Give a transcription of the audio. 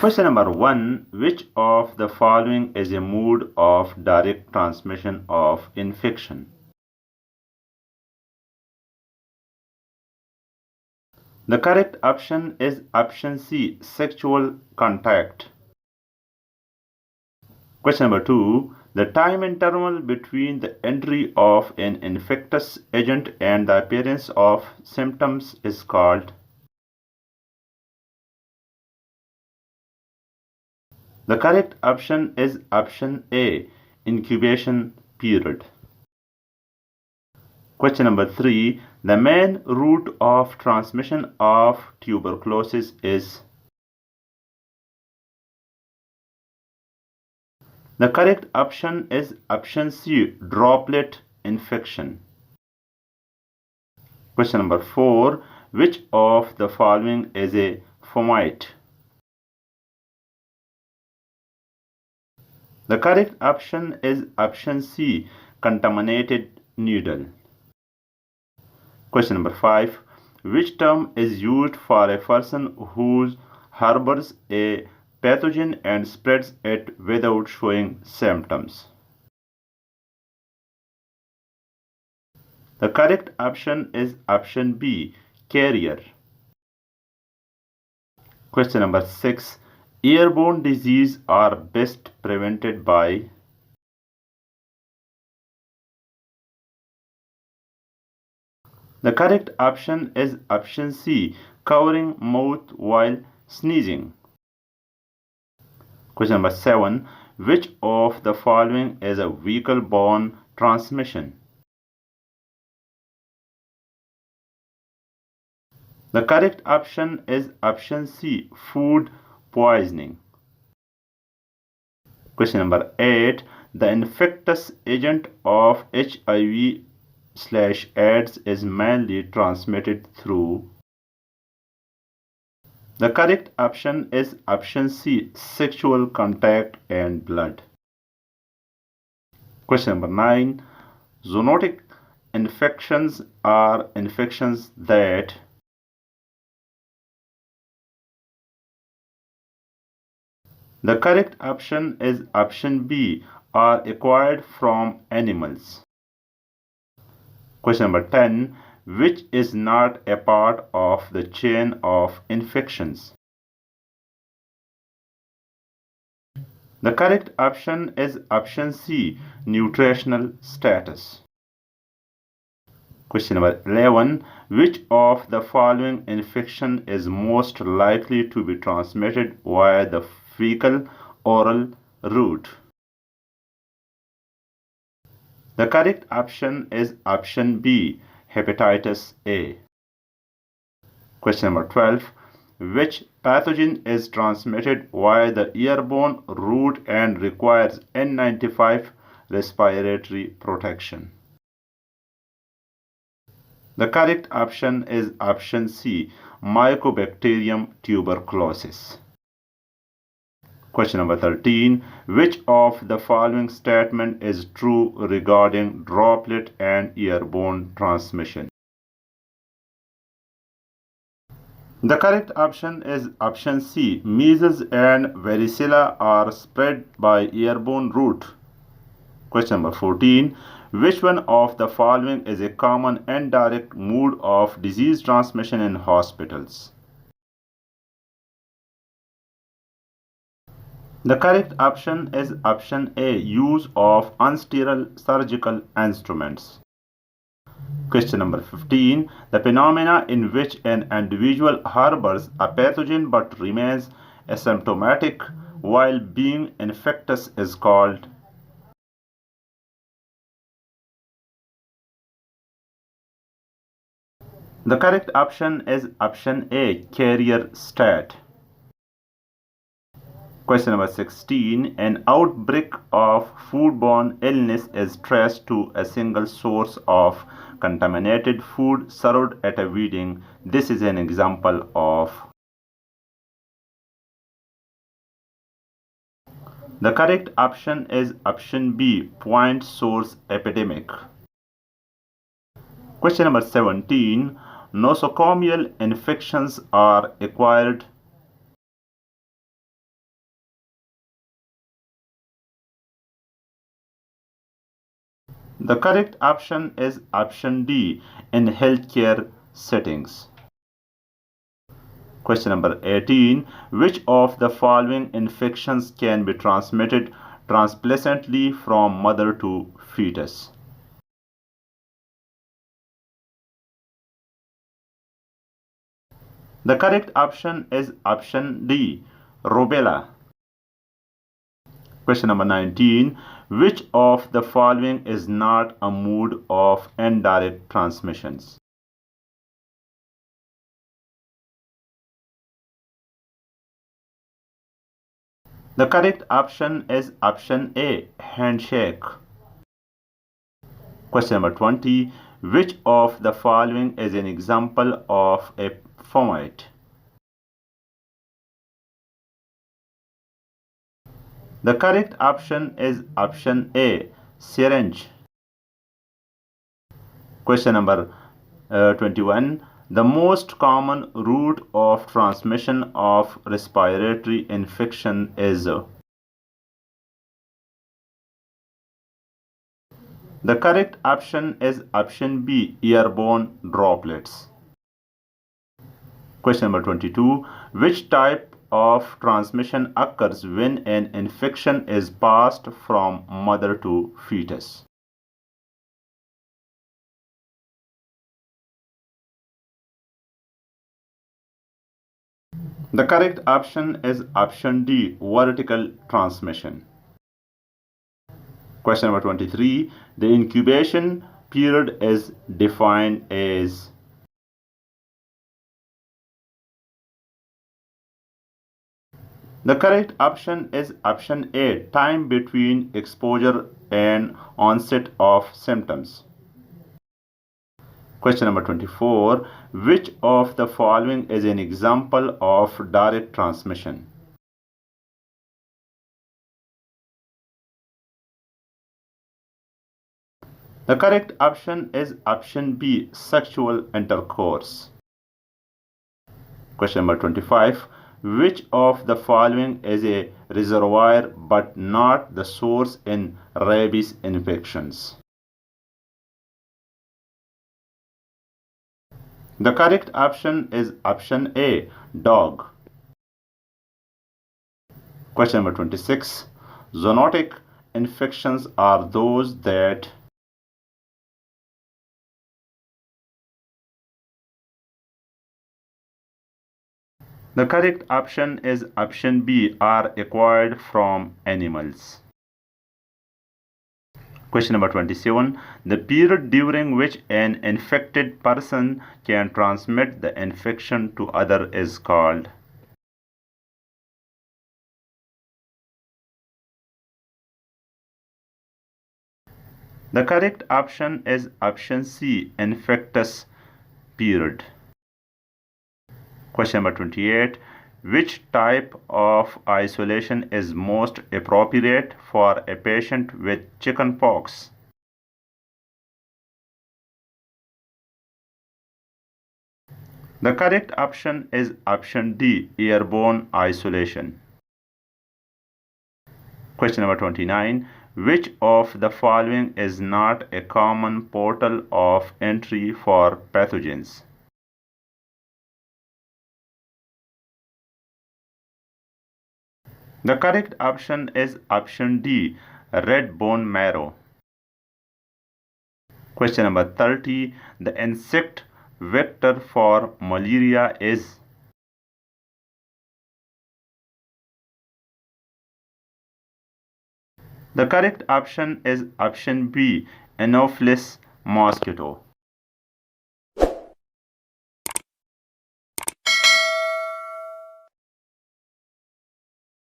Question number 1. Which of the following is a mode of direct transmission of infection? The correct option is option C, sexual contact. Question number 2. The time interval between the entry of an infectious agent and the appearance of symptoms is called. The correct option is option A, incubation period. Question number 3. The main route of transmission of tuberculosis is. The correct option is option C, droplet infection. Question number 4. Which of the following is a fomite? The correct option is option C, contaminated needle. Question number 5. Which term is used for a person who harbors a pathogen and spreads it without showing symptoms? The correct option is option B, carrier. Question number 6. Airborne diseases are best prevented by. The correct option is option C, covering mouth while sneezing. Question number 7. Which of the following is a vehicle-borne transmission? The correct option is option C, food poisoning. Question number 8. The infectious agent of HIV/AIDS is mainly transmitted through. The correct option is option C, sexual contact and blood. Question number 9. Zoonotic infections are infections that. The correct option is option B, are acquired from animals. Question number 10. Which is not a part of the chain of infections? The correct option is option C, nutritional status. Question number 11. Which of the following infection is most likely to be transmitted via the fecal-oral route? The correct option is option B, hepatitis A. Question number 12. Which pathogen is transmitted via the airborne route and requires N95 respiratory protection? The correct option is option C, Mycobacterium tuberculosis. Question number 13. Which of the following statement is true regarding droplet and airborne transmission? The correct option is option C, measles and varicella are spread by airborne route. Question number 14. Which one of the following is a common and direct mode of disease transmission in hospitals? The correct option is option A, use of unsterile surgical instruments. Question number 15. The phenomena in which an individual harbors a pathogen but remains asymptomatic while being infectious is called. The correct option is option A, carrier state. Question number 16. An outbreak of foodborne illness is traced to a single source of contaminated food served at a wedding. This is an example of. The correct option is option B, point source epidemic. Question number 17. Nosocomial infections are acquired. The correct option is option D, in healthcare settings. Question number 18. Which of the following infections can be transmitted transplacentally from mother to fetus? The correct option is option D, rubella. Question number 19. Which of the following is not a mode of indirect transmissions? The correct option is option A, handshake. Question number 20. Which of the following is an example of a fomite? The correct option is option A, syringe. Question number 21. The most common route of transmission of respiratory infection is. The correct option is option B, airborne droplets. Question number 22. Which type of transmission occurs when an infection is passed from mother to fetus? The correct option is option D, vertical transmission. Question number 23. The incubation period is defined as. The correct option is option A, time between exposure and onset of symptoms. Question number 24. Which of the following is an example of direct transmission? The correct option is option B, sexual intercourse. Question number 25. Which of the following is a reservoir but not the source in rabies infections? The correct option is option A, dog. Question number 26. Zoonotic infections are those that. The correct option is option B, are acquired from animals. Question number 27. The period during which an infected person can transmit the infection to other is called. The correct option is option C, infectious period. Question number 28. Which type of isolation is most appropriate for a patient with chickenpox? The correct option is option D, airborne isolation. Question number 29. Which of the following is not a common portal of entry for pathogens? The correct option is option D, red bone marrow. Question number 30. The insect vector for malaria is. The correct option is option B, Anopheles mosquito.